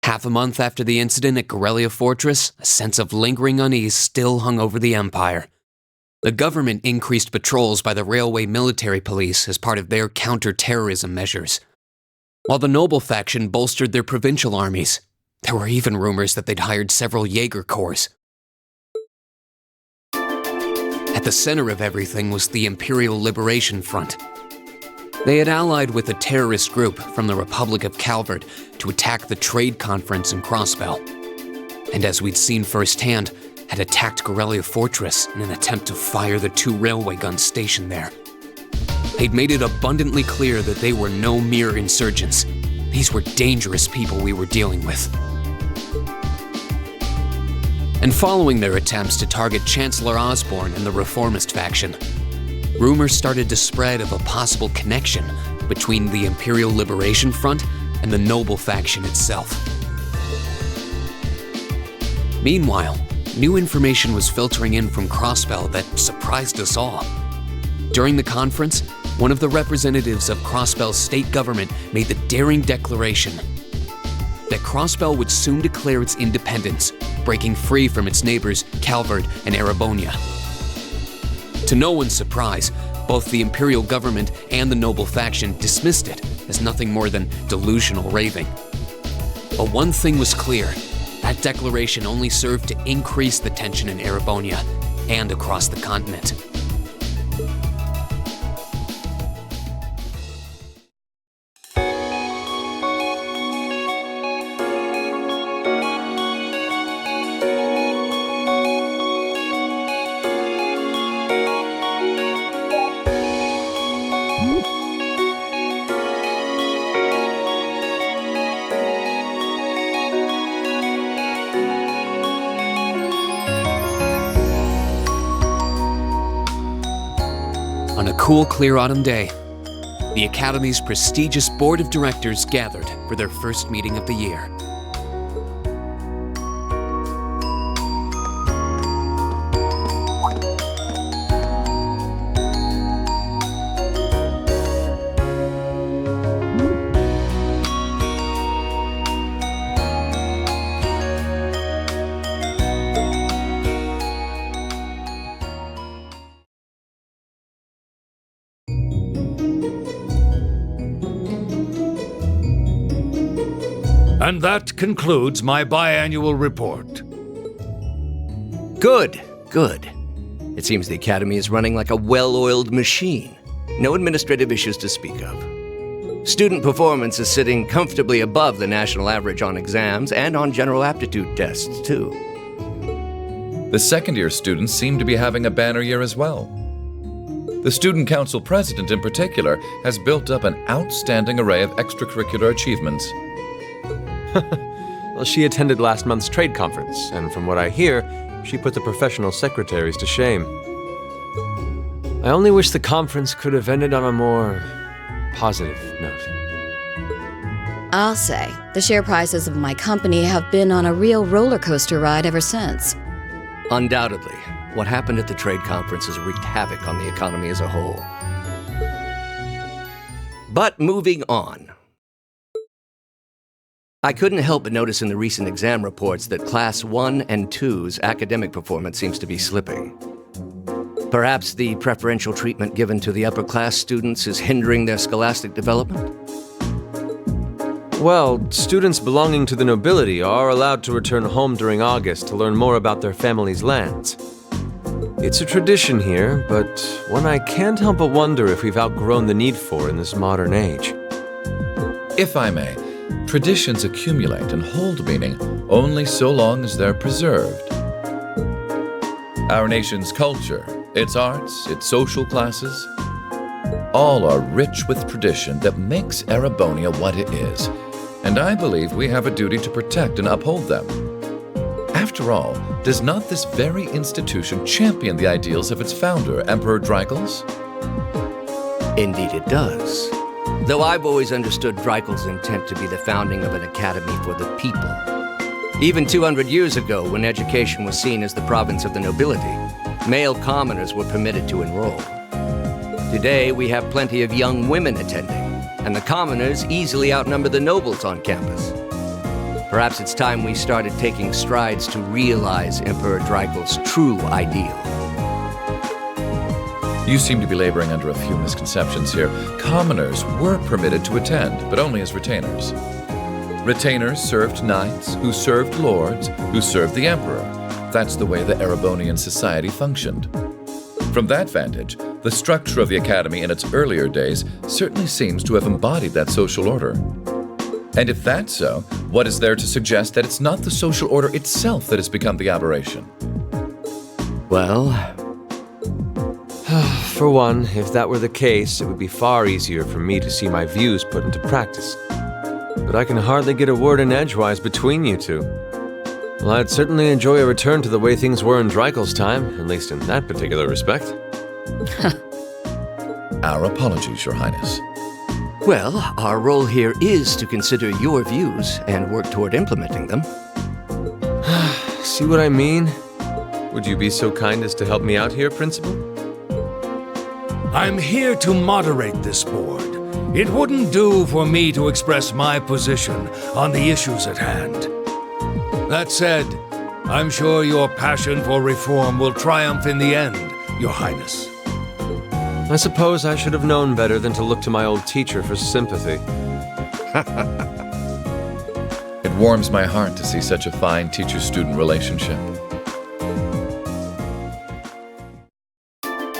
Half a month after the incident at Corellia Fortress, a sense of lingering unease still hung over the Empire. The government increased patrols by the Railway Military Police as part of their counter-terrorism measures, while the Noble faction bolstered their provincial armies. There were even rumors that they'd hired several Jaeger Corps. At the center of everything was the Imperial Liberation Front. They had allied with a terrorist group from the Republic of Calvard to attack the trade conference in Crossbell, and as we'd seen firsthand, had attacked Corellia Fortress in an attempt to fire the 2 railway guns stationed there. They'd made it abundantly clear that they were no mere insurgents. These were dangerous people we were dealing with. And following their attempts to target Chancellor Osborne and the Reformist faction, rumors started to spread of a possible connection between the Imperial Liberation Front and the Noble faction itself. Meanwhile, new information was filtering in from Crossbell that surprised us all. During the conference, one of the representatives of Crossbell's state government made the daring declaration that Crossbell would soon declare its independence, breaking free from its neighbors Calvard and Erebonia. To no one's surprise, both the Imperial government and the Noble faction dismissed it as nothing more than delusional raving. But one thing was clear: that declaration only served to increase the tension in Erebonia and across the continent. On a cool, clear autumn day, the Academy's prestigious board of directors gathered for their first meeting of the year. And that concludes my biannual report. Good, good. It seems the Academy is running like a well-oiled machine. No administrative issues to speak of. Student performance is sitting comfortably above the national average on exams and on general aptitude tests, too. The second-year students seem to be having a banner year as well. The Student Council president, in particular, has built up an outstanding array of extracurricular achievements. Well, she attended last month's trade conference, and from what I hear, she put the professional secretaries to shame. I only wish the conference could have ended on a more positive note. I'll say, the share prices of my company have been on a real roller coaster ride ever since. Undoubtedly, what happened at the trade conference has wreaked havoc on the economy as a whole. But moving on. I couldn't help but notice in the recent exam reports that Class 1 and 2's academic performance seems to be slipping. Perhaps the preferential treatment given to the upper-class students is hindering their scholastic development? Well, students belonging to the nobility are allowed to return home during August to learn more about their family's lands. It's a tradition here, but one I can't help but wonder if we've outgrown the need for in this modern age. If I may, traditions accumulate and hold meaning only so long as they're preserved. Our nation's culture, its arts, its social classes, all are rich with tradition that makes Erebonia what it is, and I believe we have a duty to protect and uphold them. After all, does not this very institution champion the ideals of its founder, Emperor Drygles? Indeed it does. Though I've always understood Dreikel's intent to be the founding of an academy for the people. Even 200 years ago, when education was seen as the province of the nobility, male commoners were permitted to enroll. Today, we have plenty of young women attending, and the commoners easily outnumber the nobles on campus. Perhaps it's time we started taking strides to realize Emperor Dreikel's true ideal. You seem to be laboring under a few misconceptions here. Commoners were permitted to attend, but only as retainers. Retainers served knights, who served lords, who served the emperor. That's the way the Erebonian society functioned. From that vantage, the structure of the academy in its earlier days certainly seems to have embodied that social order. And if that's so, what is there to suggest that it's not the social order itself that has become the aberration? Well, For one, if that were the case, it would be far easier for me to see my views put into practice. But I can hardly get a word in edgewise between you two. Well, I'd certainly enjoy a return to the way things were in Dreikel's time, at least in that particular respect. Our apologies, Your Highness. well, our role here is to consider your views and work toward implementing them. See what I mean? Would you be so kind as to help me out here, Principal? I'm here to moderate this board. It wouldn't do for me to express my position on the issues at hand. That said, I'm sure your passion for reform will triumph in the end, Your Highness. I suppose I should have known better than to look to my old teacher for sympathy. It warms my heart to see such a fine teacher-student relationship.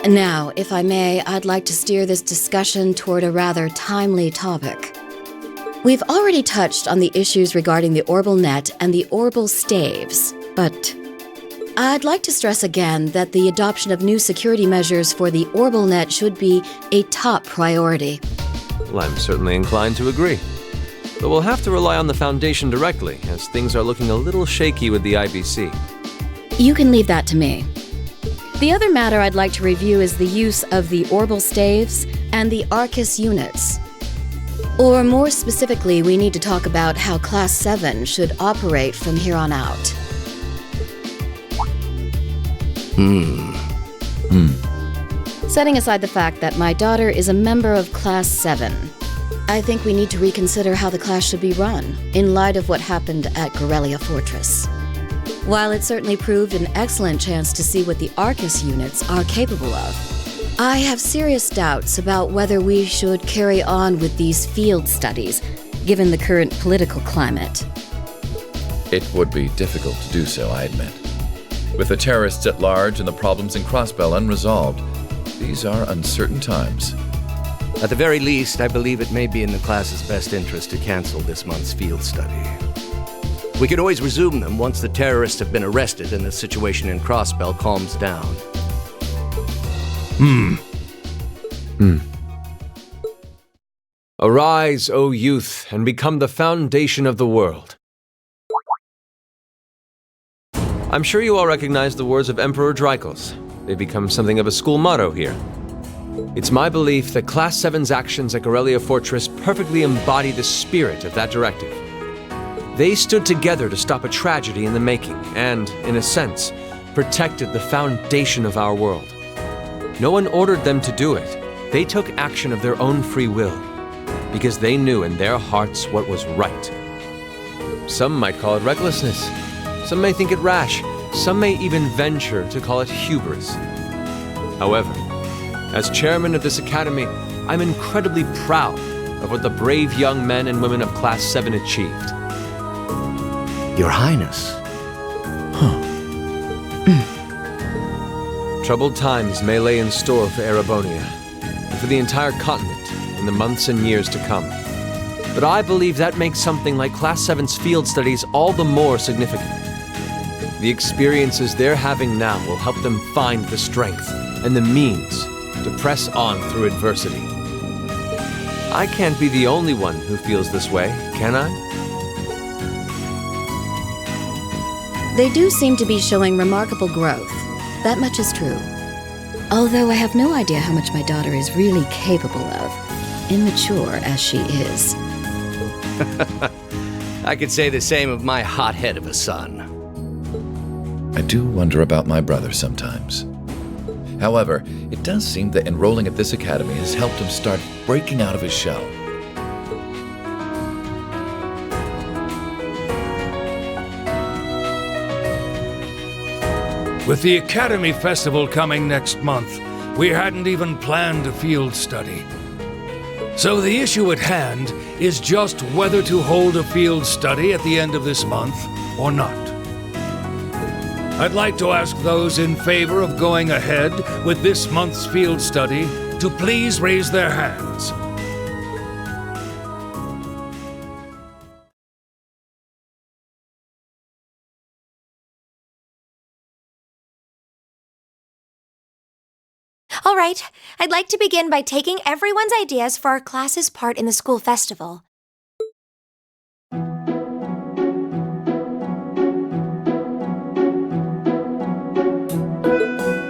Now, if I may, I'd like to steer this discussion toward a rather timely topic. We've already touched on the issues regarding the Orbal Net and the Orbal Staves, but I'd like to stress again that the adoption of new security measures for the Orbal Net should be a top priority. Well, I'm certainly inclined to agree. But we'll have to rely on the Foundation directly, as things are looking a little shaky with the IBC. You can leave that to me. The other matter I'd like to review is the use of the Orbal Staves and the Arcus units. Or more specifically, we need to talk about how Class 7 should operate from here on out. Setting aside the fact that my daughter is a member of Class 7, I think we need to reconsider how the class should be run, in light of what happened at Corellia Fortress. While it certainly proved an excellent chance to see what the Arcus units are capable of, I have serious doubts about whether we should carry on with these field studies, given the current political climate. It would be difficult to do so, I admit. With the terrorists at large and the problems in Crossbell unresolved, these are uncertain times. At the very least, I believe it may be in the class's best interest to cancel this month's field study. We could always resume them once the terrorists have been arrested and the situation in Crossbell calms down. Arise, O youth, and become the foundation of the world. I'm sure you all recognize the words of Emperor Dreikel's. They've become something of a school motto here. It's my belief that Class 7's actions at Corellia Fortress perfectly embody the spirit of that directive. They stood together to stop a tragedy in the making and, in a sense, protected the foundation of our world. No one ordered them to do it. They took action of their own free will, because they knew in their hearts what was right. Some might call it recklessness. Some may think it rash. Some may even venture to call it hubris. However, as chairman of this academy, I'm incredibly proud of what the brave young men and women of Class 7 achieved. Your Highness. Troubled times may lay in store for Erebonia, and for the entire continent in the months and years to come. But I believe that makes something like Class 7's field studies all the more significant. The experiences they're having now will help them find the strength and the means to press on through adversity. I can't be the only one who feels this way, can I? They do seem to be showing remarkable growth. That much is true. Although I have no idea how much my daughter is really capable of. immature as she is. I could say the same of my hothead of a son. I do wonder about my brother sometimes. However, it does seem that enrolling at this academy has helped him start breaking out of his shell. With the Academy Festival coming next month, we hadn't even planned a field study. So the issue at hand is just whether to hold a field study at the end of this month or not. I'd like to ask those in favor of going ahead with this month's field study to please raise their hands. All right, I'd like to begin by taking everyone's ideas for our class's part in the school festival.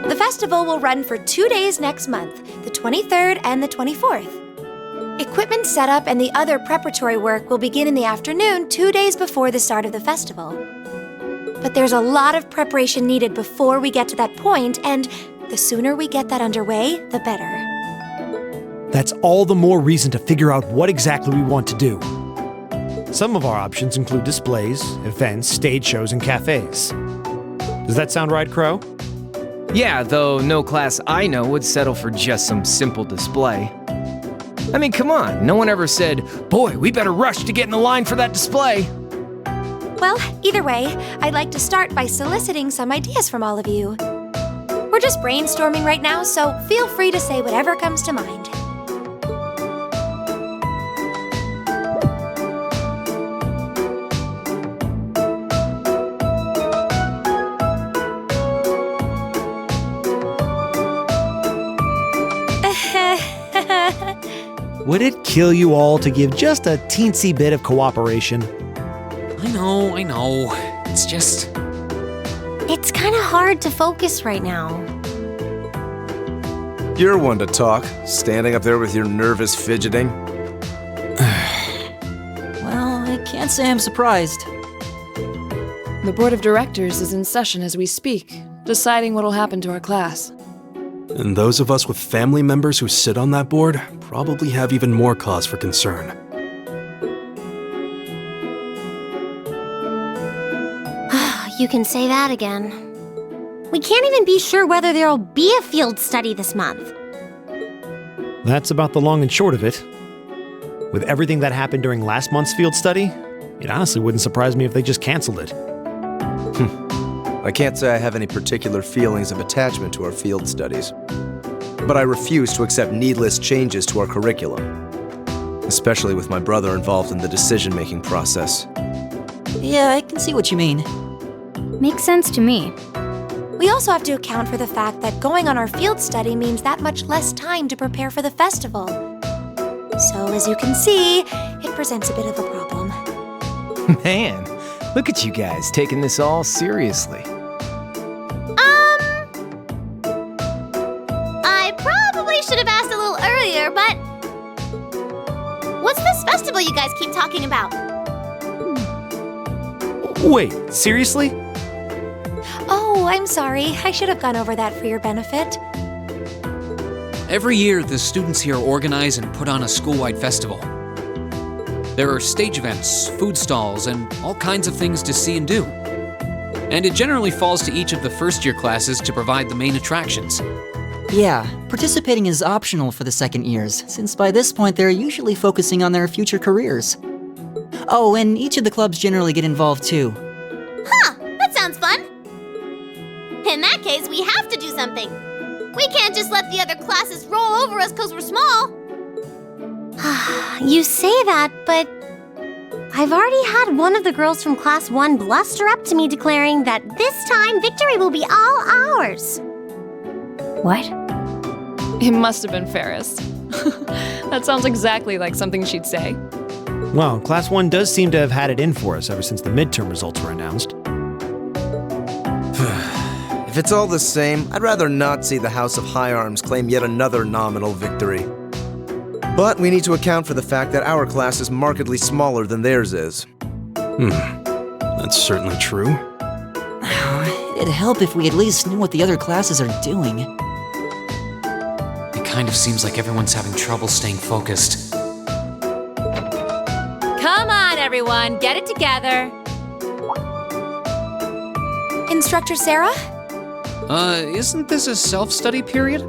The festival will run for 2 days next month, the 23rd and the 24th. Equipment setup and the other preparatory work will begin in the afternoon 2 days before the start of the festival. But there's a lot of preparation needed before we get to that point, and the sooner we get that underway, the better. That's all the more reason to figure out what exactly we want to do. Some of our options include displays, events, stage shows, and cafes. Does that sound right, Crow? Yeah, though no class I know would settle for just some simple display. I mean, come on, no one ever said, "Boy, we better rush to get in the line for that display." Well, either way, I'd like to start by soliciting some ideas from all of you. We're just brainstorming right now, so feel free to say whatever comes to mind. Would it kill you all to give just a teensy bit of cooperation? I know. It's just... It's kind of hard to focus right now. You're one to talk, standing up there with your nervous fidgeting. Well, I can't say I'm surprised. The board of directors is in session as we speak, deciding what'll happen to our class. And those of us with family members who sit on that board probably have even more cause for concern. You can say that again. We can't even be sure whether there'll be a field study this month. That's about the long and short of it. With everything that happened during last month's field study, it honestly wouldn't surprise me if they just canceled it. I can't say I have any particular feelings of attachment to our field studies, but I refuse to accept needless changes to our curriculum, especially with my brother involved in the decision-making process. Yeah, I can see what you mean. Makes sense to me. We also have to account for the fact that going on our field study means that much less time to prepare for the festival. So, as you can see, it presents a bit of a problem. Man, look at you guys taking this all seriously. I probably should have asked a little earlier, but... What's this festival you guys keep talking about? Wait, seriously? Oh, I'm sorry. I should have gone over that for your benefit. Every year, the students here organize and put on a school-wide festival. There are stage events, food stalls, and all kinds of things to see and do. And it generally falls to each of the first-year classes to provide the main attractions. Yeah, participating is optional for the second years, since by this point they're usually focusing on their future careers. Oh, and each of the clubs generally get involved too. Huh, that sounds fun. In that case, we have to do something. We can't just let the other classes roll over us because we're small. You say that, but I've already had one of the girls from Class 1 bluster up to me declaring that this time victory will be all ours. What? It must have been Ferris. That sounds exactly like something she'd say. Well, Class 1 does seem to have had it in for us ever since the midterm results were announced. If it's all the same, I'd rather not see the House of High Arms claim yet another nominal victory. But we need to account for the fact that our class is markedly smaller than theirs is. That's certainly true. It'd help if we at least knew what the other classes are doing. It kind of seems like everyone's having trouble staying focused. Come on, everyone, get it together. Instructor Sarah? Isn't this a self-study period?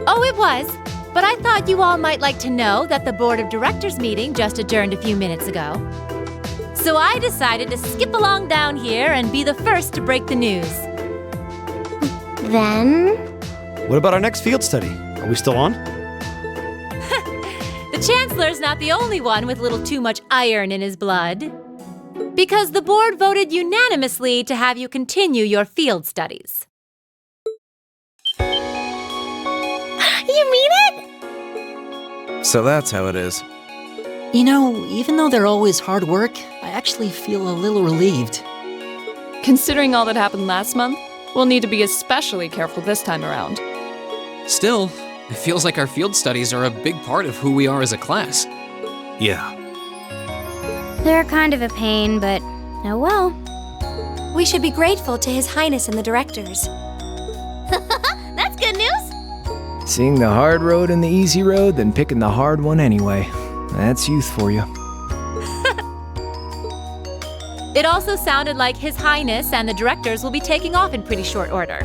Oh, it was. But I thought you all might like to know that the Board of Directors meeting just adjourned a few minutes ago. So I decided to skip along down here and be the first to break the news. Then? What about our next field study? Are we still on? The Chancellor's not the only one with a little too much iron in his blood. Because the board voted unanimously to have you continue your field studies. You mean it? So that's how it is. You know, even though they're always hard work, I actually feel a little relieved. Considering all that happened last month, we'll need to be especially careful this time around. Still, it feels like our field studies are a big part of who we are as a class. Yeah. They're kind of a pain, but oh well. We should be grateful to His Highness and the directors. That's good news. Seeing the hard road and the easy road, then picking the hard one anyway. That's youth for you. It also sounded like His Highness and the directors will be taking off in pretty short order.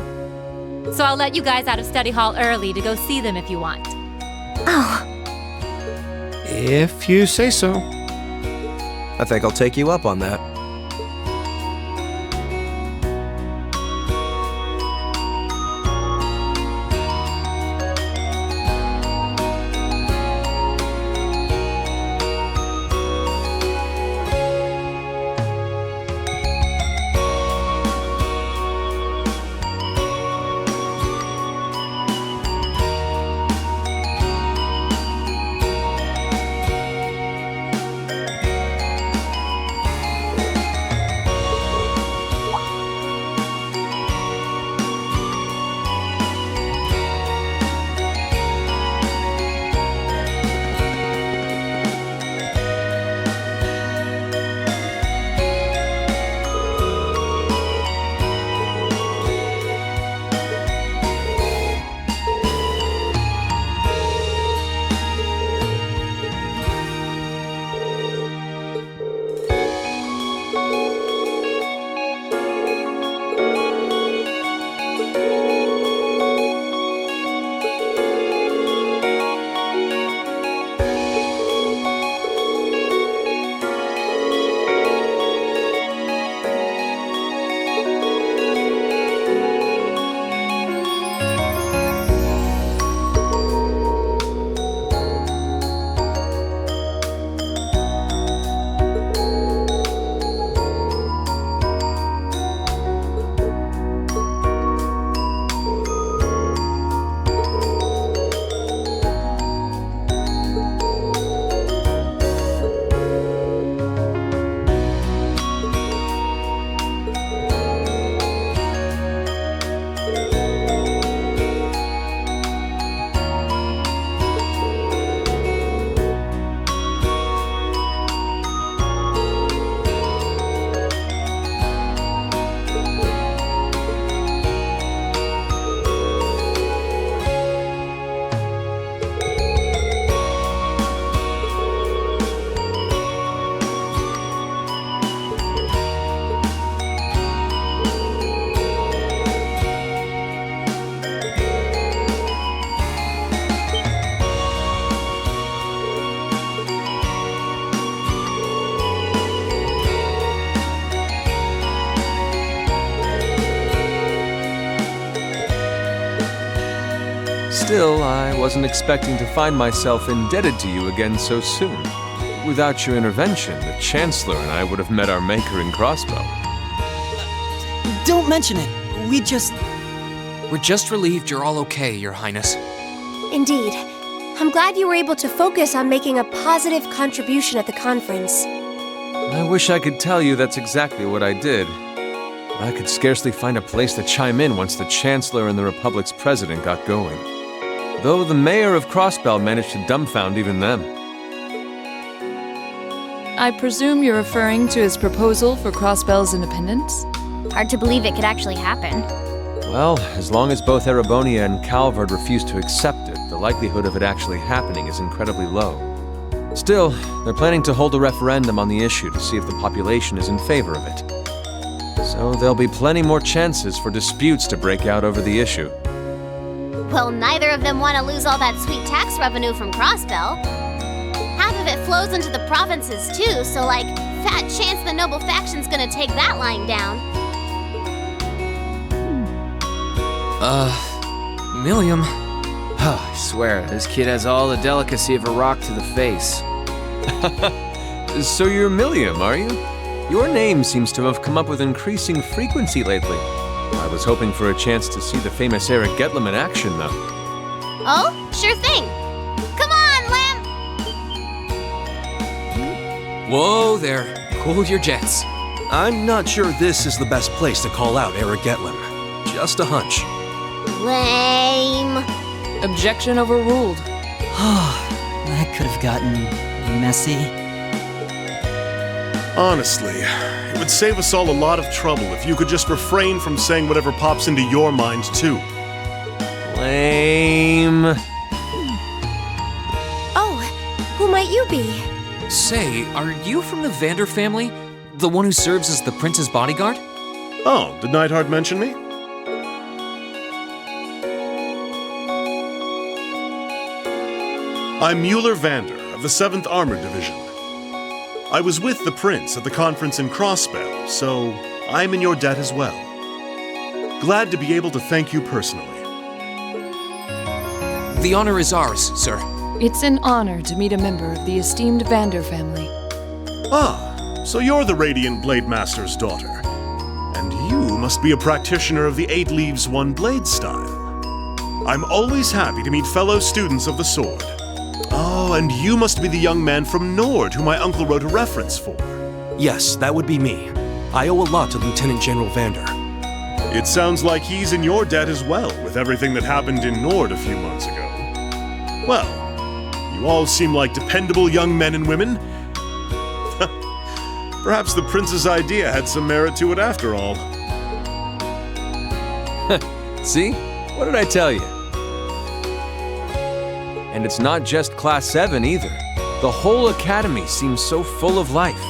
So I'll let you guys out of study hall early to go see them if you want. Oh. If you say so. I think I'll take you up on that. Still, I wasn't expecting to find myself indebted to you again so soon. Without your intervention, the Chancellor and I would have met our maker in Crossbow. Don't mention it. We're just relieved you're all okay, Your Highness. Indeed. I'm glad you were able to focus on making a positive contribution at the conference. I wish I could tell you that's exactly what I did. But I could scarcely find a place to chime in once the Chancellor and the Republic's President got going. though the mayor of Crossbell managed to dumbfound even them. I presume you're referring to his proposal for Crossbell's independence? Hard to believe it could actually happen. Well, as long as both Erebonia and Calvard refuse to accept it, the likelihood of it actually happening is incredibly low. Still, they're planning to hold a referendum on the issue to see if the population is in favor of it. So there'll be plenty more chances for disputes to break out over the issue. Well, neither of them want to lose all that sweet tax revenue from Crossbell. Half of it flows into the provinces too, so fat chance the noble faction's gonna take that line down. Milliam. I swear, this kid has all the delicacy of a rock to the face. So you're Milliam, are you? Your name seems to have come up with increasing frequency lately. I was hoping for a chance to see the famous Eric Getlam in action, though. Oh, sure thing. Come on, Lamp! Whoa there. Cool your jets. I'm not sure this is the best place to call out Eric Getlam. Just a hunch. Lame. Objection overruled. That could have gotten messy. Honestly, it would save us all a lot of trouble if you could just refrain from saying whatever pops into your mind, too. Lame. Oh, who might you be? Say, are you from the Vander family? The one who serves as the prince's bodyguard? Oh, did Neidhart mention me? I'm Mueller Vander of the 7th Armored Division. I was with the Prince at the conference in Crossbell, so I'm in your debt as well. Glad to be able to thank you personally. The honor is ours, sir. It's an honor to meet a member of the esteemed Vander family. Ah, so you're the Radiant Blade Master's daughter. And you must be a practitioner of the 8 Leaves, 1 Blade style. I'm always happy to meet fellow students of the sword. Oh, and you must be the young man from Nord who my uncle wrote a reference for. Yes, that would be me. I owe a lot to Lieutenant General Vander. It sounds like he's in your debt as well, with everything that happened in Nord a few months ago. Well, you all seem like dependable young men and women. Perhaps the Prince's idea had some merit to it after all. See? What did I tell you? And it's not just Class 7 either. The whole Academy seems so full of life.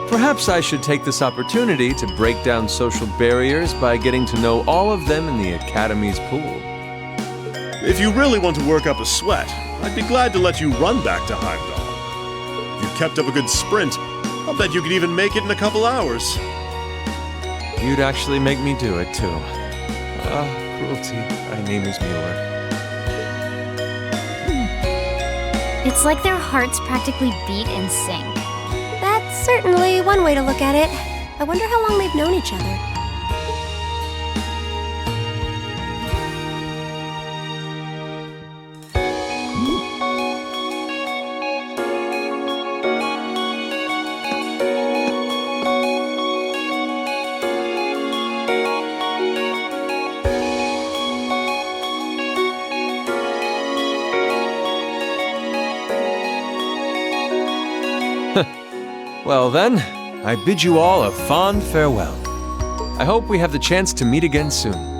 Perhaps I should take this opportunity to break down social barriers by getting to know all of them in the Academy's pool. If you really want to work up a sweat, I'd be glad to let you run back to Heimdall. If you've kept up a good sprint, I'll bet you could even make it in a couple hours. You'd actually make me do it, too. Cruelty. My name is Mueller. It's like their hearts practically beat in sync. That's certainly one way to look at it. I wonder how long they've known each other. Well then, I bid you all a fond farewell. I hope we have the chance to meet again soon.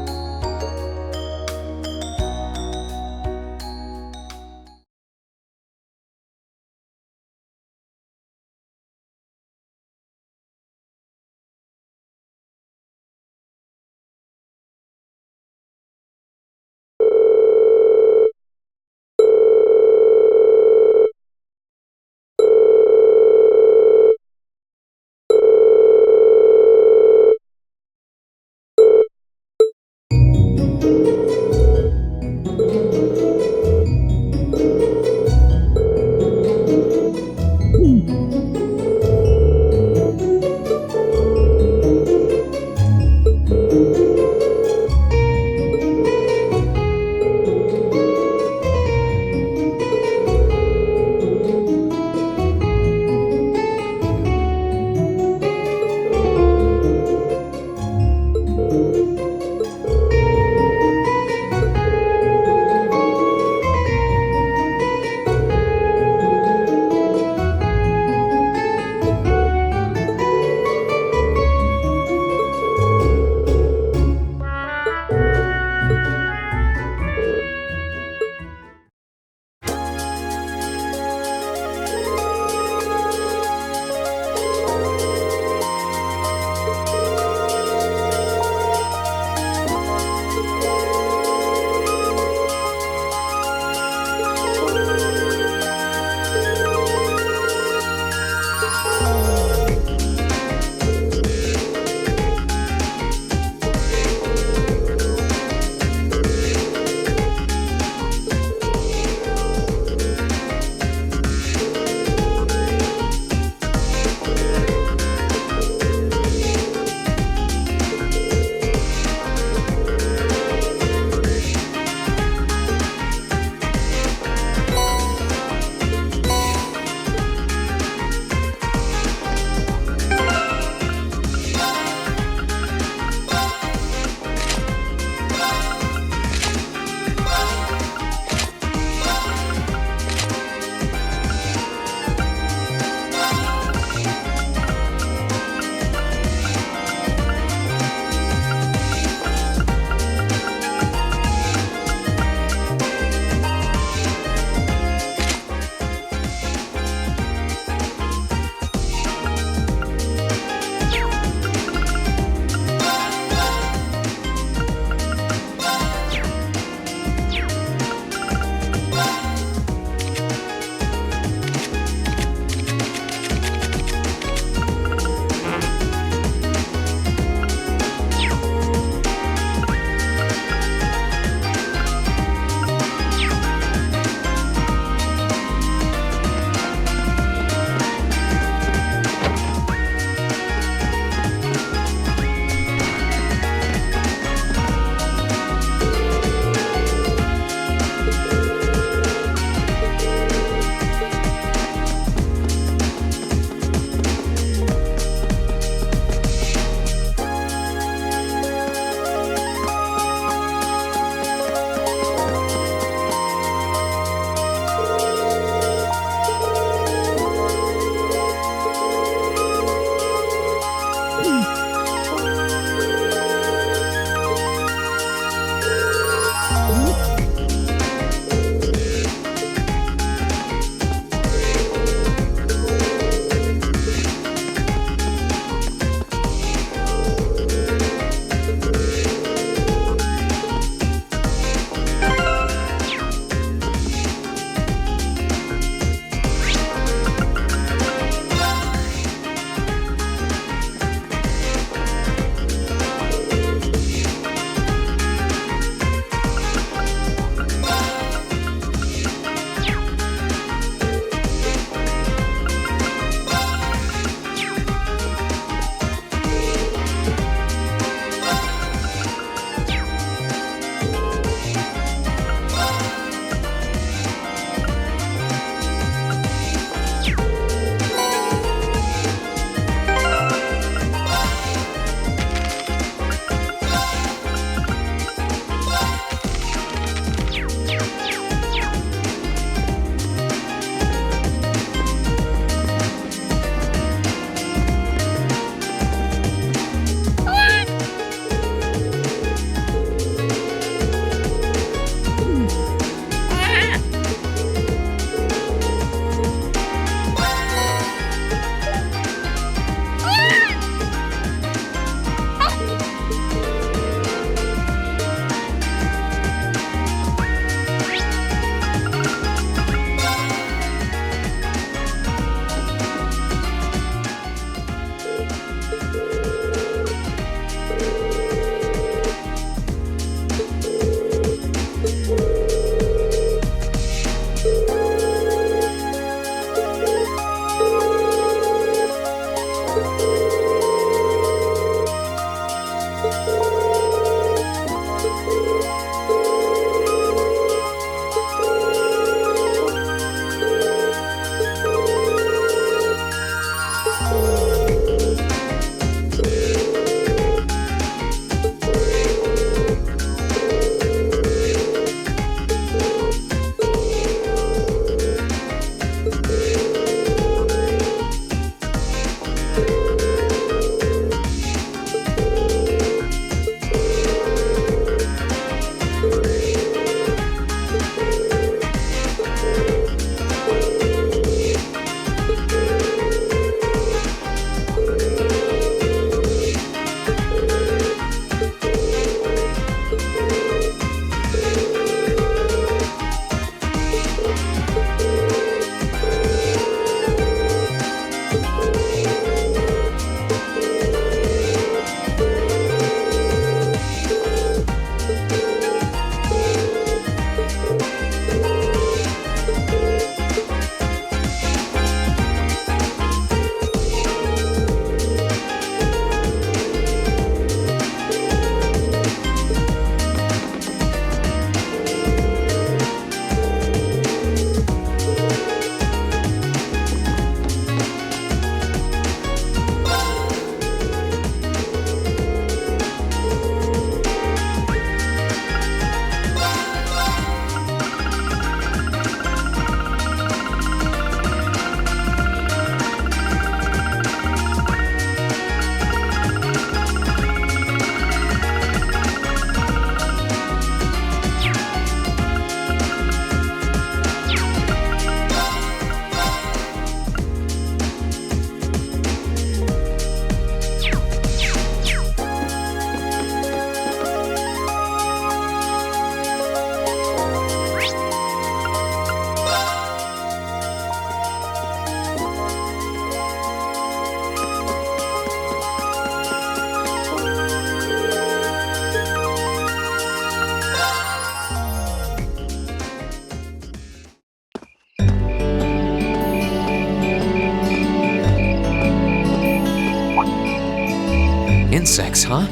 insects, huh?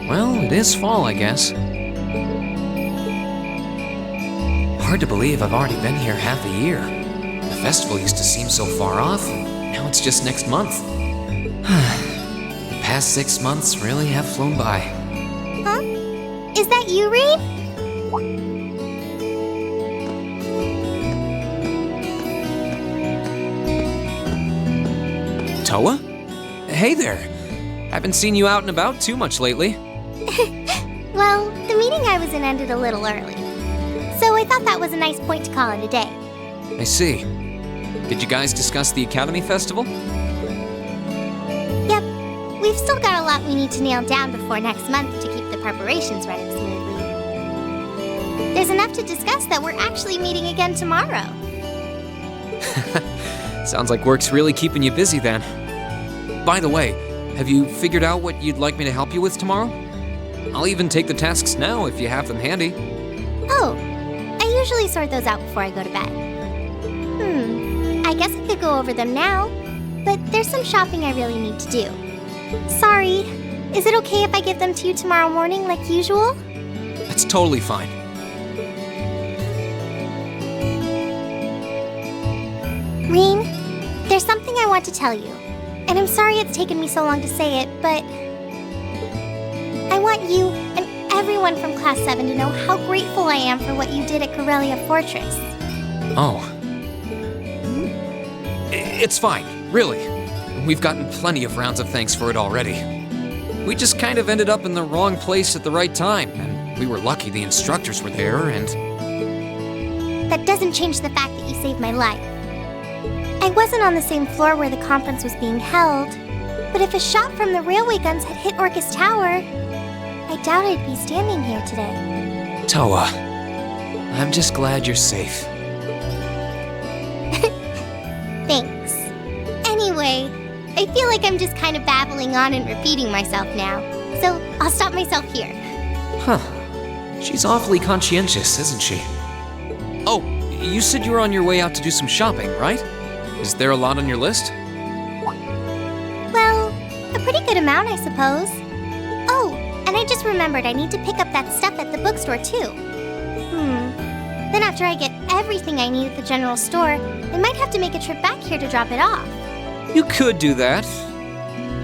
Well, it is fall, I guess. Hard to believe I've already been here half a year. The festival used to seem so far off, and now it's just next month. The past 6 months really have flown by. Huh? Is that you, Reed? Toa? Hey there. Haven't seen you out and about too much lately. Well, the meeting I was in ended a little early. So I thought that was a nice point to call it a day. I see. Did you guys discuss the Academy Festival? Yep. We've still got a lot we need to nail down before next month to keep the preparations running smoothly. There's enough to discuss that we're actually meeting again tomorrow. Sounds like work's really keeping you busy then. By the way, have you figured out what you'd like me to help you with tomorrow? I'll even take the tasks now if you have them handy. Oh, I usually sort those out before I go to bed. I guess I could go over them now, but there's some shopping I really need to do. Sorry, is it okay if I give them to you tomorrow morning like usual? That's totally fine. Rean, there's something I want to tell you, and I'm sorry it's taken me so long to say it, but I want you and everyone from Class 7 to know how grateful I am for what you did at Corellia Fortress. Oh. It's fine, really. We've gotten plenty of rounds of thanks for it already. We just kind of ended up in the wrong place at the right time, and we were lucky the instructors were there, and... That doesn't change the fact that you saved my life. I wasn't on the same floor where the conference was being held, but if a shot from the railway guns had hit Orcus Tower, I doubt I'd be standing here today. Toa, I'm just glad you're safe. Thanks. Anyway, I feel like I'm just kind of babbling on and repeating myself now, so I'll stop myself here. Huh. She's awfully conscientious, isn't she? Oh, you said you were on your way out to do some shopping, right? Is there a lot on your list? Well, a pretty good amount, I suppose. Oh, and I just remembered I need to pick up that stuff at the bookstore, too. Then after I get everything I need at the general store, I might have to make a trip back here to drop it off. You could do that.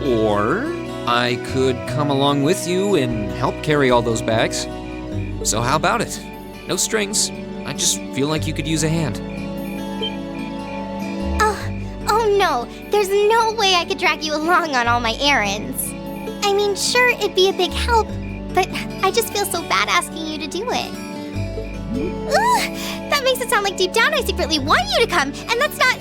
Or I could come along with you and help carry all those bags. So how about it? No strings. I just feel like you could use a hand. Oh no, there's no way I could drag you along on all my errands. I mean, sure, it'd be a big help, but I just feel so bad asking you to do it. Ugh, that makes it sound like deep down I secretly want you to come, and that's not...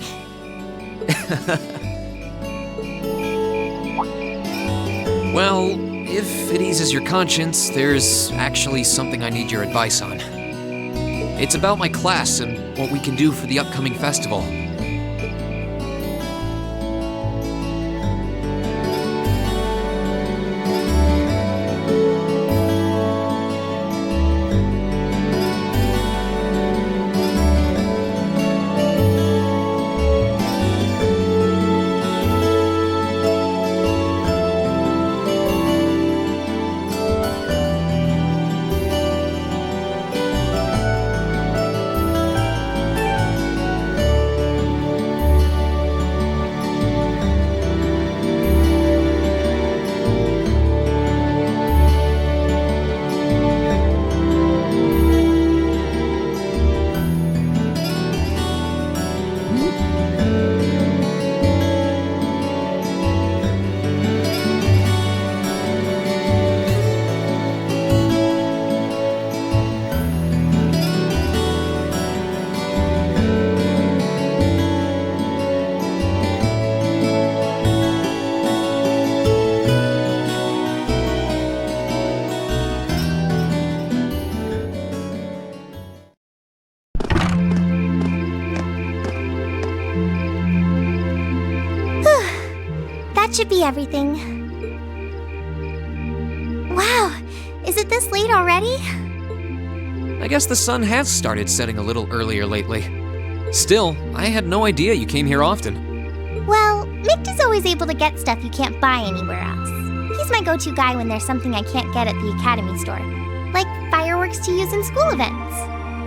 Well, if it eases your conscience, there's actually something I need your advice on. It's about my class and what we can do for the upcoming festival. That should be everything. Wow, is it this late already? I guess the sun has started setting a little earlier lately. Still, I had no idea you came here often. Well, Mick is always able to get stuff you can't buy anywhere else. He's my go-to guy when there's something I can't get at the Academy store, like fireworks to use in school events.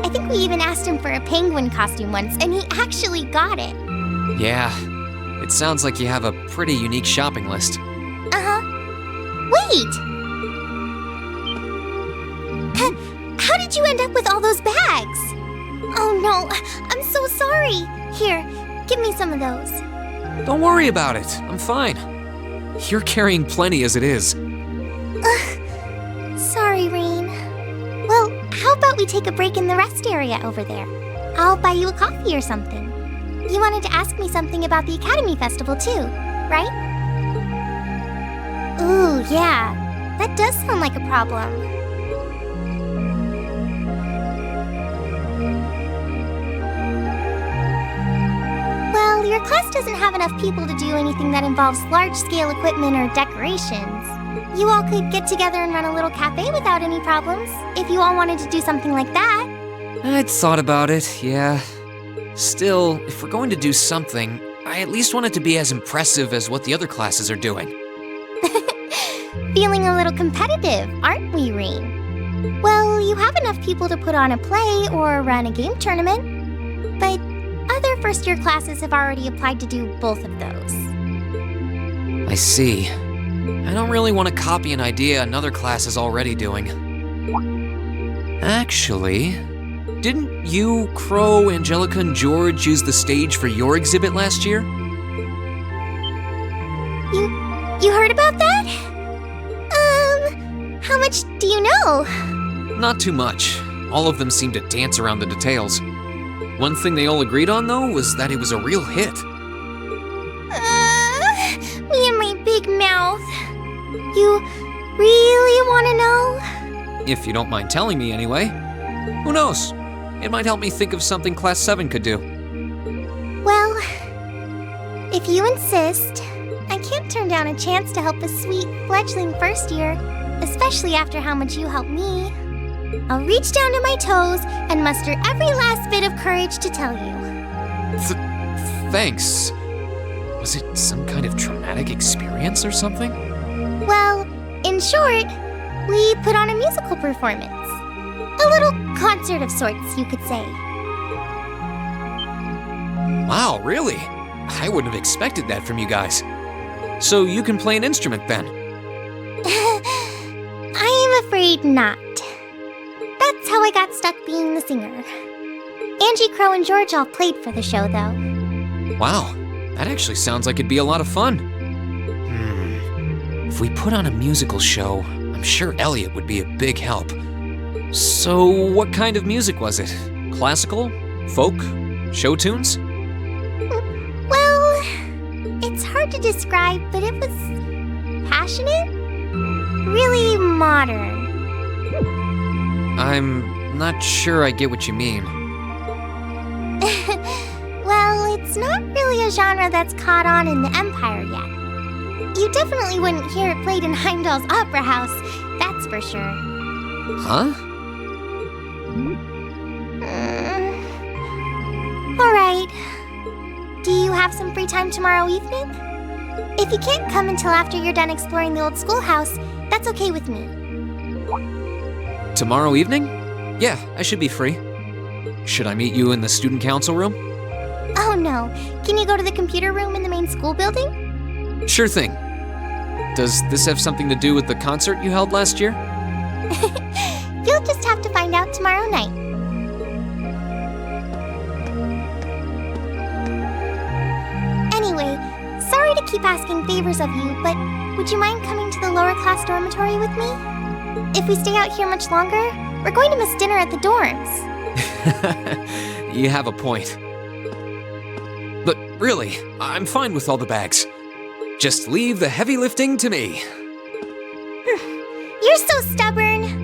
I think we even asked him for a penguin costume once, and he actually got it. Yeah, it sounds like you have a pretty unique shopping list. Uh-huh. Wait! How did you end up with all those bags? Oh no, I'm so sorry. Here, give me some of those. Don't worry about it, I'm fine. You're carrying plenty as it is. Sorry, Rain. Well, how about we take a break in the rest area over there? I'll buy you a coffee or something. You wanted to ask me something about the Academy Festival too, right? Ooh, yeah. That does sound like a problem. Well, your class doesn't have enough people to do anything that involves large-scale equipment or decorations. You all could get together and run a little cafe without any problems, if you all wanted to do something like that. I'd thought about it, yeah. Still, if we're going to do something, I at least want it to be as impressive as what the other classes are doing. Feeling a little competitive, aren't we, Rain? Well, you have enough people to put on a play or run a game tournament, but other first-year classes have already applied to do both of those. I see. I don't really want to copy an idea another class is already doing. Actually, didn't you, Crow, Angelica, and George use the stage for your exhibit last year? You heard about that? How much do you know? Not too much. All of them seemed to dance around the details. One thing they all agreed on, though, was that it was a real hit. Me and my big mouth. You really want to know? If you don't mind telling me anyway. Who knows? It might help me think of something Class 7 could do. Well, if you insist, I can't turn down a chance to help a sweet fledgling first year, especially after how much you helped me. I'll reach down to my toes and muster every last bit of courage to tell you. Thanks. Was it some kind of traumatic experience or something? Well, in short, we put on a musical performance. A little concert of sorts, you could say. Wow, really? I wouldn't have expected that from you guys. So you can play an instrument then? I am afraid not. That's how I got stuck being the singer. Angie, Crow, and George all played for the show, though. Wow, that actually sounds like it'd be a lot of fun. If we put on a musical show, I'm sure Elliot would be a big help. So what kind of music was it? Classical? Folk? Show tunes? Well, it's hard to describe, but it was passionate, really modern. I'm not sure I get what you mean. Well, it's not really a genre that's caught on in the Empire yet. You definitely wouldn't hear it played in Heimdall's Opera House, that's for sure. Huh? Alright. Do you have some free time tomorrow evening? If you can't come until after you're done exploring the old schoolhouse, that's okay with me. Tomorrow evening? Yeah, I should be free. Should I meet you in the student council room? Oh no. Can you go to the computer room in the main school building? Sure thing. Does this have something to do with the concert you held last year? You'll just have to find out tomorrow night. Anyway, sorry to keep asking favors of you, but would you mind coming to the lower class dormitory with me? If we stay out here much longer, we're going to miss dinner at the dorms. You have a point. But really, I'm fine with all the bags. Just leave the heavy lifting to me. You're so stubborn.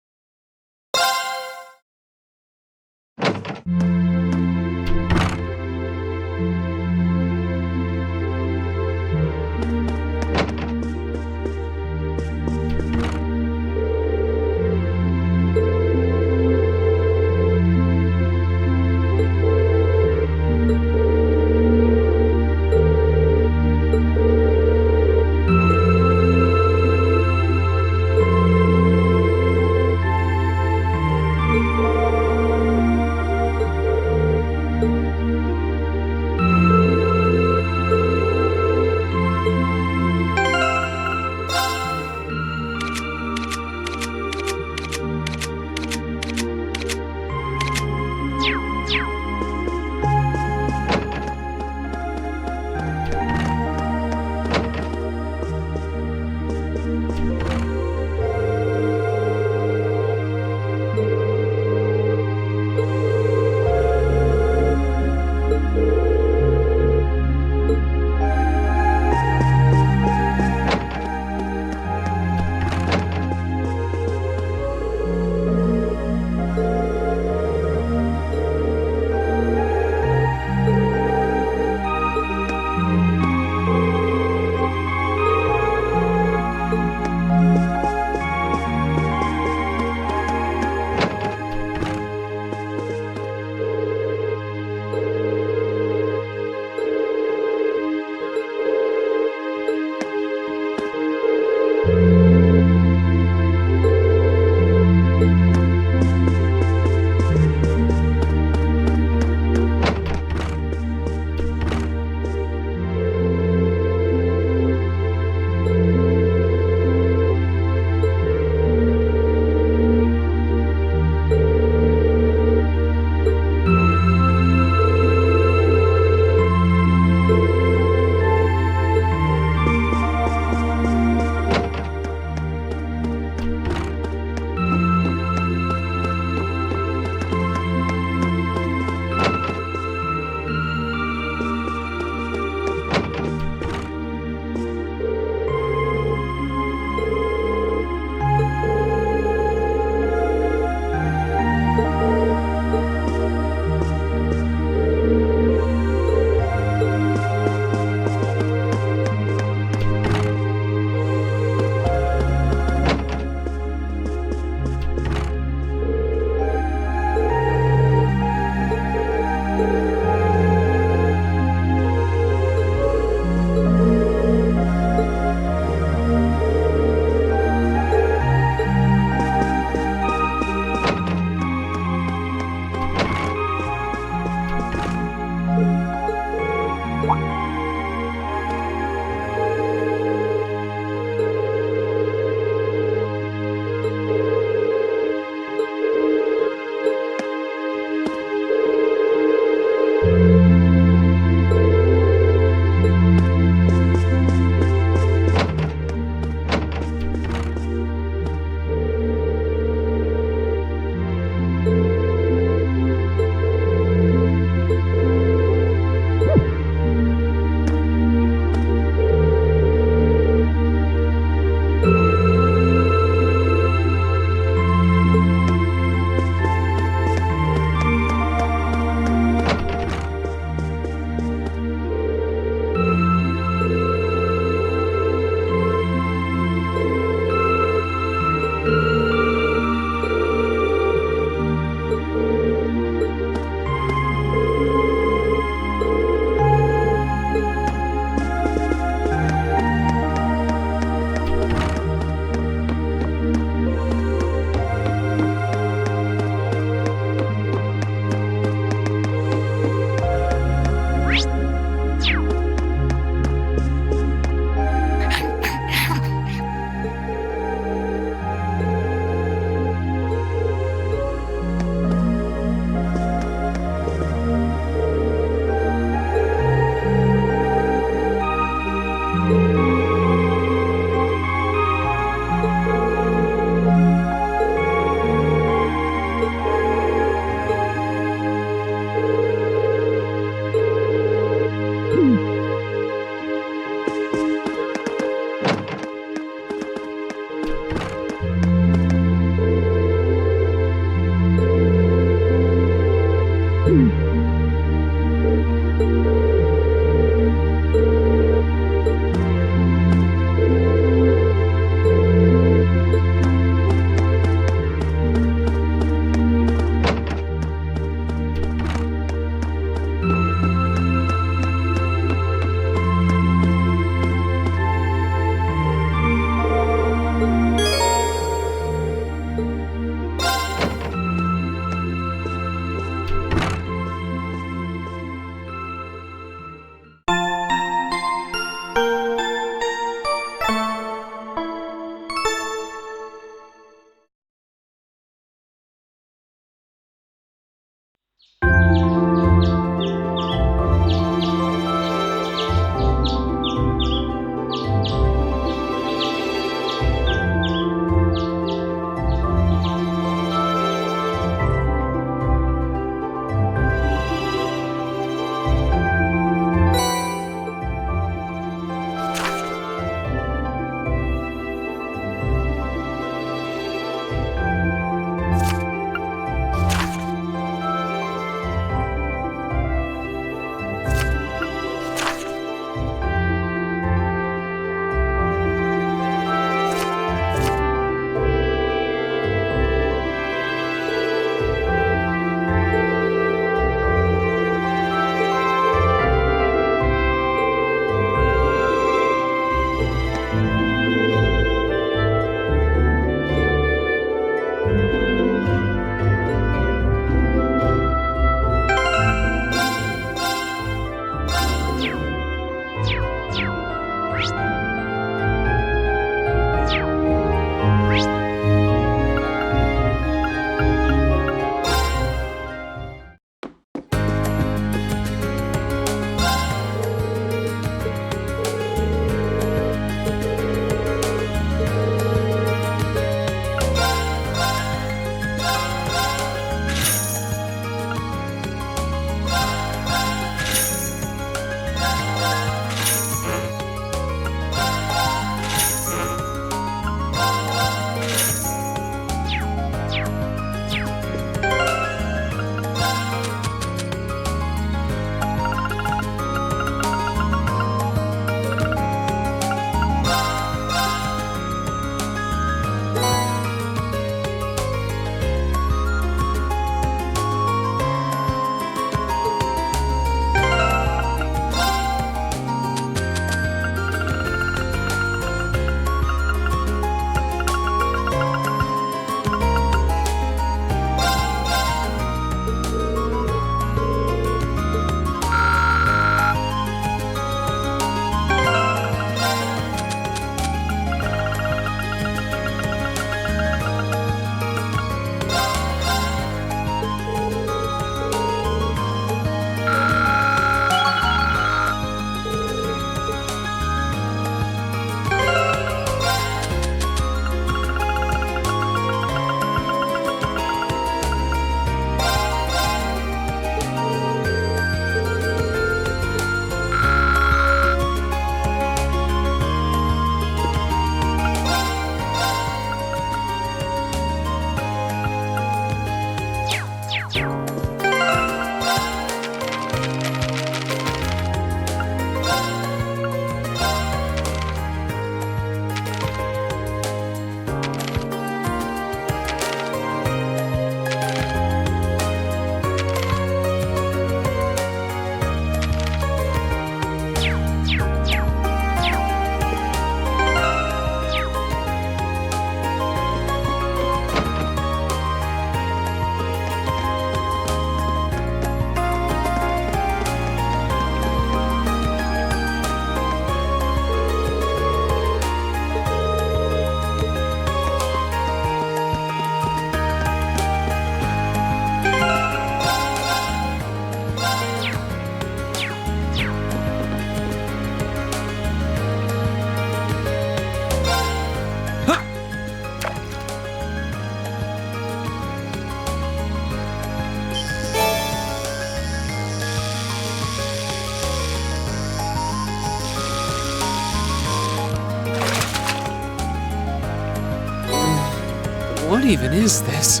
What even is this?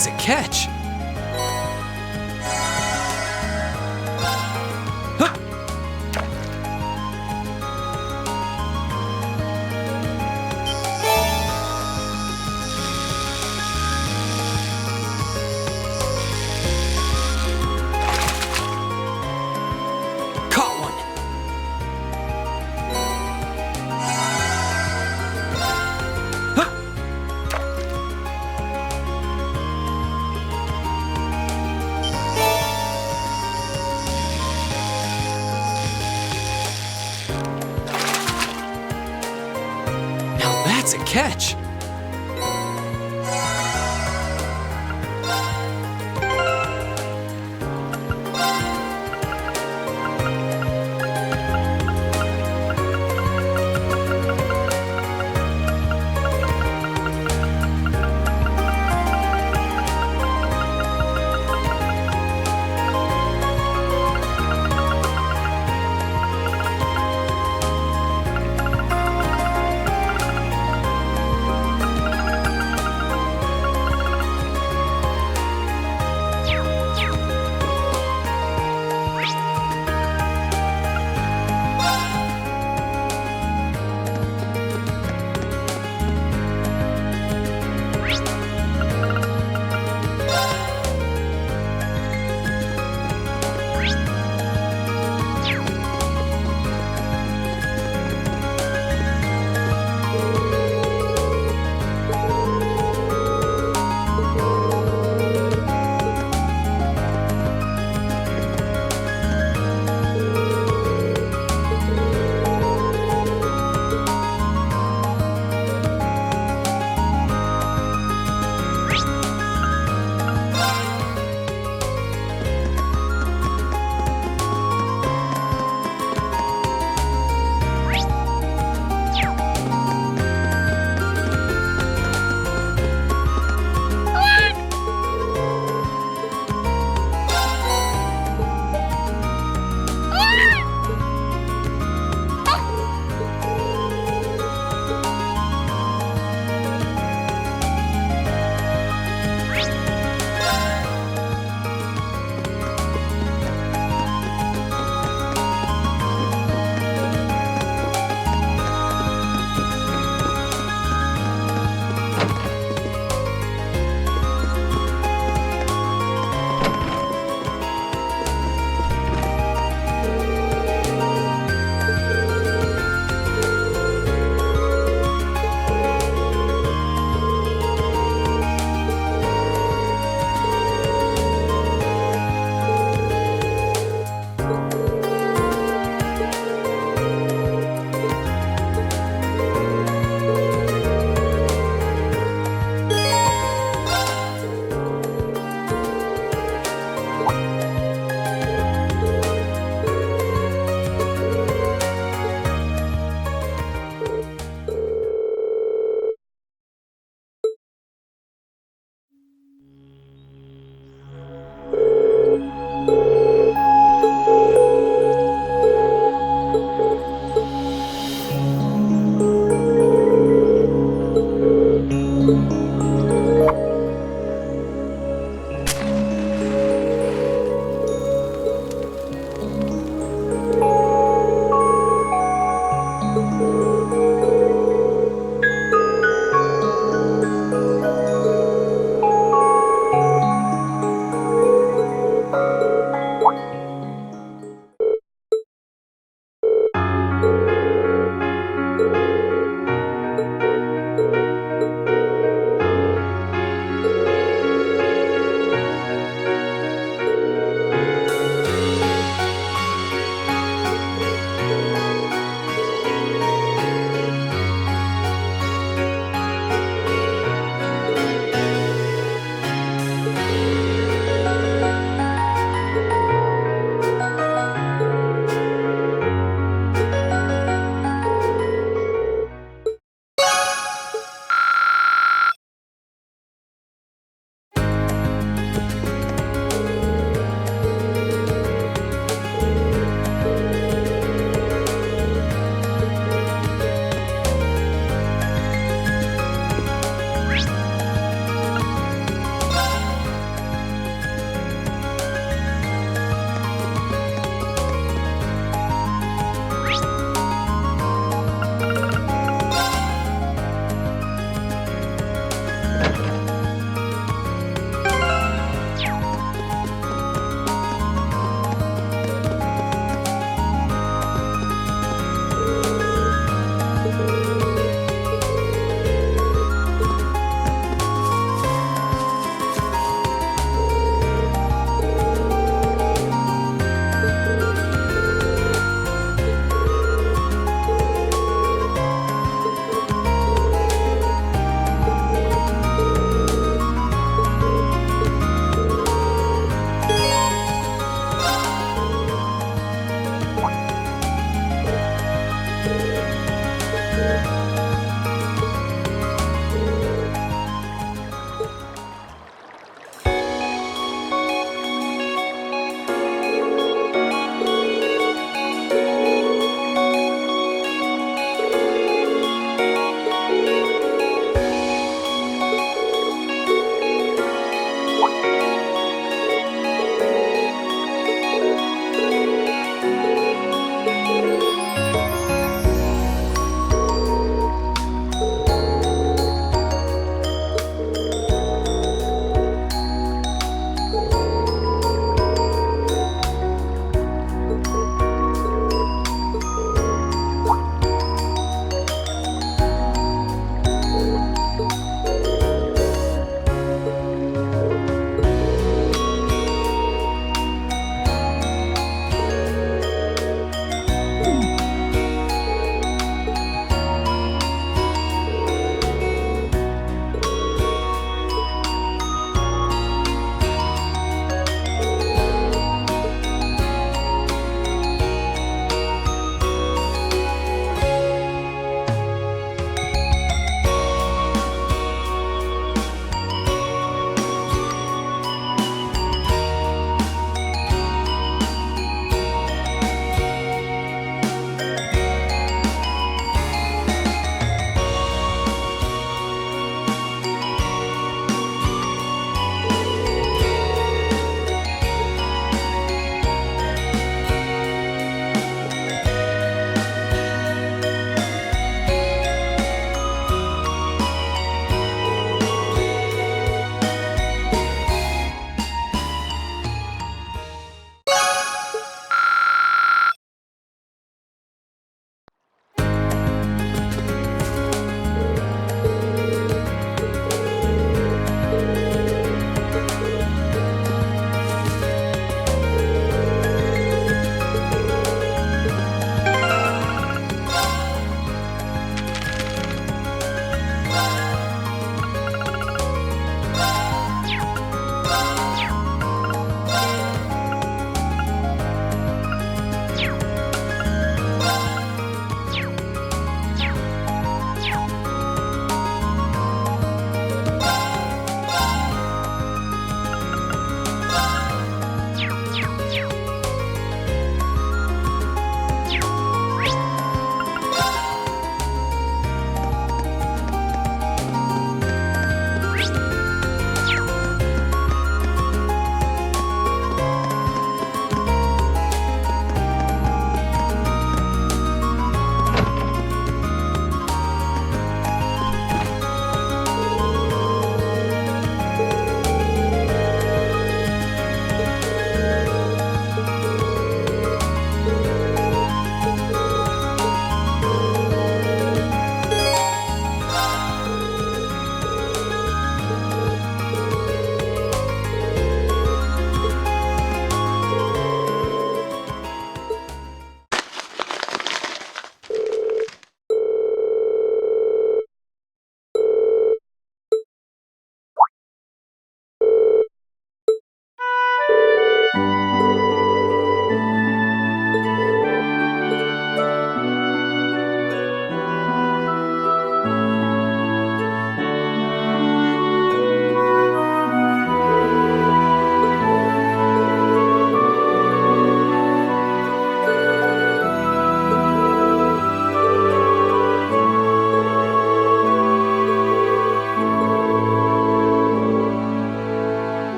That's a catch. Caught one. That's a catch.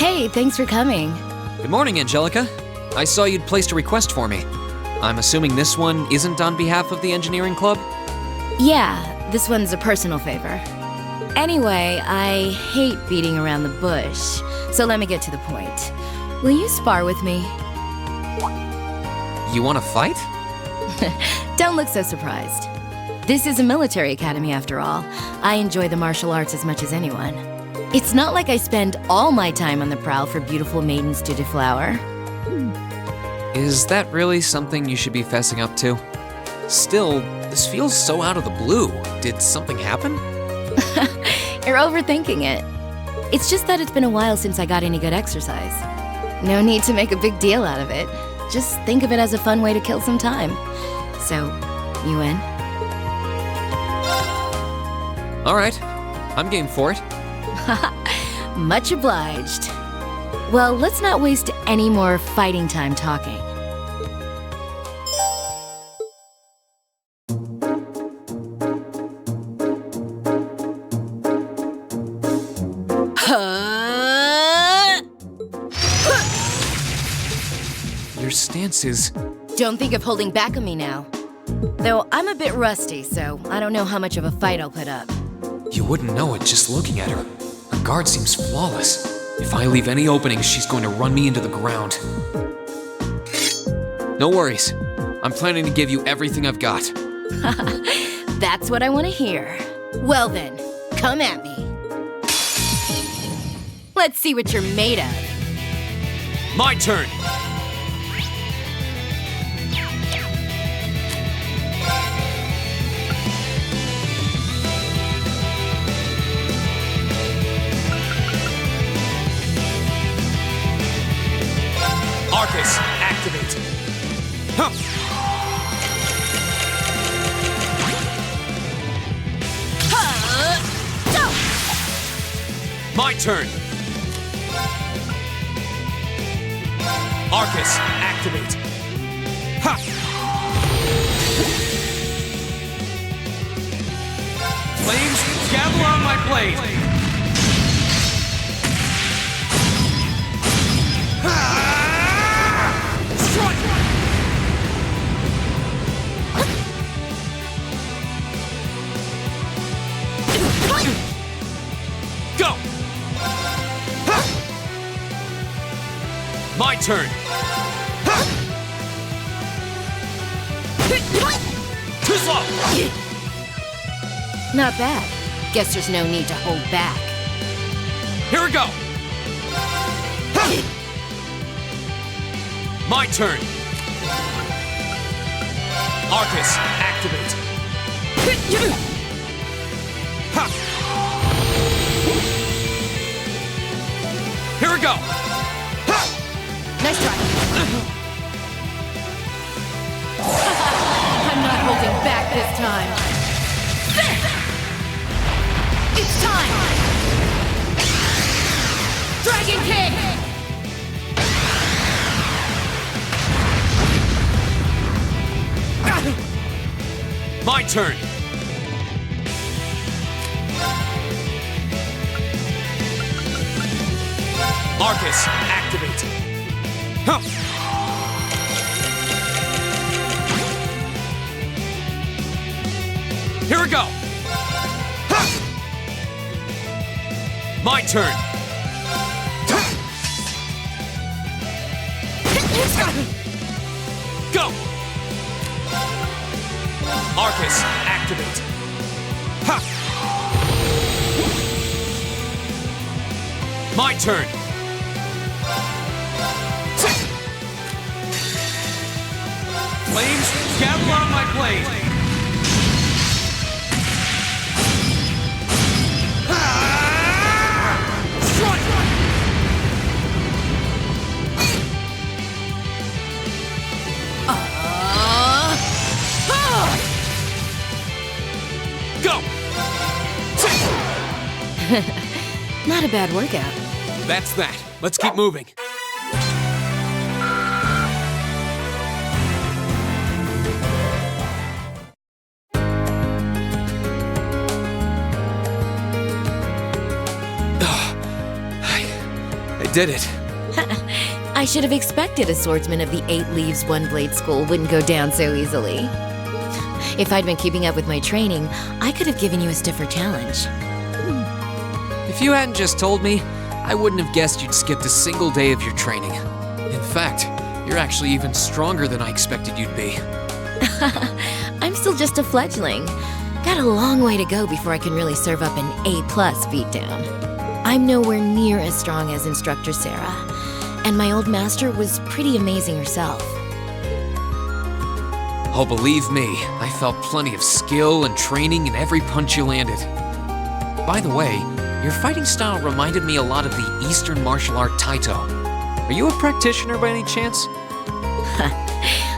Hey, thanks for coming. Good morning, Angelica. I saw you'd placed a request for me. I'm assuming this one isn't on behalf of the engineering club? Yeah, this one's a personal favor. Anyway, I hate beating around the bush, so let me get to the point. Will you spar with me? You want to fight? Don't look so surprised. This is a military academy after all. I enjoy the martial arts as much as anyone. It's not like I spend all my time on the prowl for beautiful maidens to deflower. Is that really something you should be fessing up to? Still, this feels so out of the blue. Did something happen? You're overthinking it. It's just that it's been a while since I got any good exercise. No need to make a big deal out of it. Just think of it as a fun way to kill some time. So, you in? All right, I'm game for it. Much obliged. Well, let's not waste any more fighting time talking. Your stance is... Don't think of holding back on me now. Though I'm a bit rusty, so I don't know how much of a fight I'll put up. You wouldn't know it just looking at her. Her guard seems flawless. If I leave any openings, she's going to run me into the ground. No worries. I'm planning to give you everything I've got. That's what I want to hear. Well then, come at me. Let's see what you're made of. My turn! Arcus, activate. Huh. My turn. Arcus, activate. Ha! Flames, gather on my blade. Go! My turn. Too slow. Not bad. Guess there's no need to hold back. Here we go. My turn. Arcus, activate. Ha! Here we go. Nice try. I'm not holding back this time. It's time! Dragon King! My turn. Arcus, activate. Huh. Here we go. Ha! My turn. Go. Arcus, activate. Ha! My turn. Flames, gather on my blade. Go! Not a bad workout. That's that. Let's keep moving. did it. I should have expected a swordsman of the 8 Leaves One Blade School wouldn't go down so easily. If I'd been keeping up with my training, I could have given you a stiffer challenge. If you hadn't just told me, I wouldn't have guessed you'd skipped a single day of your training. In fact, you're actually even stronger than I expected you'd be. I'm still just a fledgling. Got a long way to go before I can really serve up an A+ beatdown. I'm nowhere near as strong as Instructor Sarah, and my old master was pretty amazing herself. Oh, believe me, I felt plenty of skill and training in every punch you landed. By the way, your fighting style reminded me a lot of the Eastern martial art Taito. Are you a practitioner by any chance?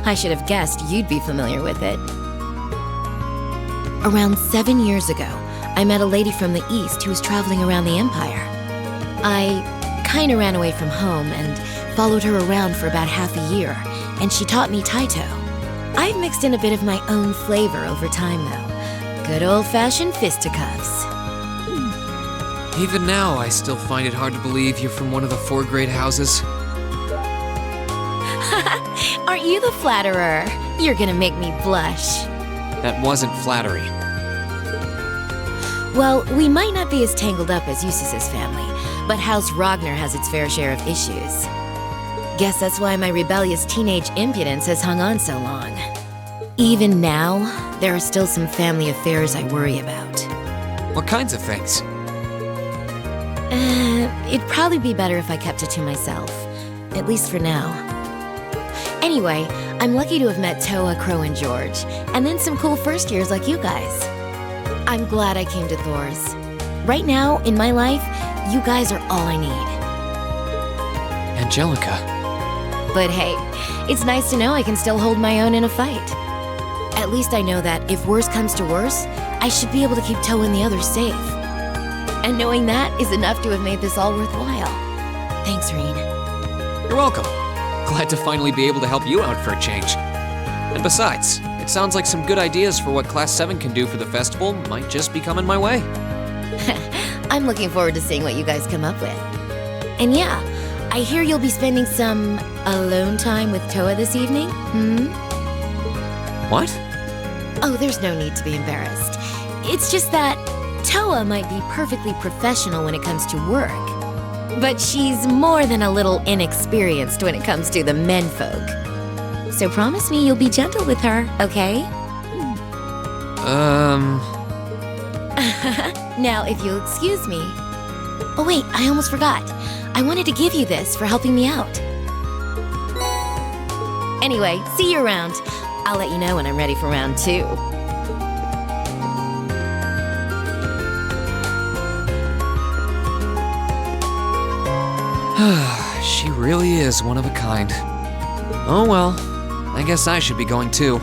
I should have guessed you'd be familiar with it. Around 7 years ago, I met a lady from the East who was traveling around the Empire. I kinda ran away from home and followed her around for about half a year, and she taught me Taito. I've mixed in a bit of my own flavor over time, though. Good old-fashioned fisticuffs. Even now, I still find it hard to believe you're from one of the 4 great houses. Aren't you the flatterer? You're gonna make me blush. That wasn't flattery. Well, we might not be as tangled up as Eustace's family, but House Ragnar has its fair share of issues. Guess that's why my rebellious teenage impudence has hung on so long. Even now, there are still some family affairs I worry about. What kinds of things? It'd probably be better if I kept it to myself, at least for now. Anyway, I'm lucky to have met Toa, Crow, and George, and then some cool first years like you guys. I'm glad I came to Thor's. Right now, in my life, you guys are all I need. Angelica. But hey, it's nice to know I can still hold my own in a fight. At least I know that if worse comes to worse, I should be able to keep Toa and the others safe. And knowing that is enough to have made this all worthwhile. Thanks, Rean. You're welcome. Glad to finally be able to help you out for a change. And besides, it sounds like some good ideas for what Class 7 can do for the festival might just be coming my way. I'm looking forward to seeing what you guys come up with. And yeah, I hear you'll be spending some alone time with Toa this evening, What? Oh, there's no need to be embarrassed. It's just that Toa might be perfectly professional when it comes to work, but she's more than a little inexperienced when it comes to the menfolk. So promise me you'll be gentle with her, okay? Now, if you'll excuse me. Oh wait, I almost forgot. I wanted to give you this for helping me out. Anyway, see you around. I'll let you know when I'm ready for round 2. She really is one of a kind. Oh well, I guess I should be going too.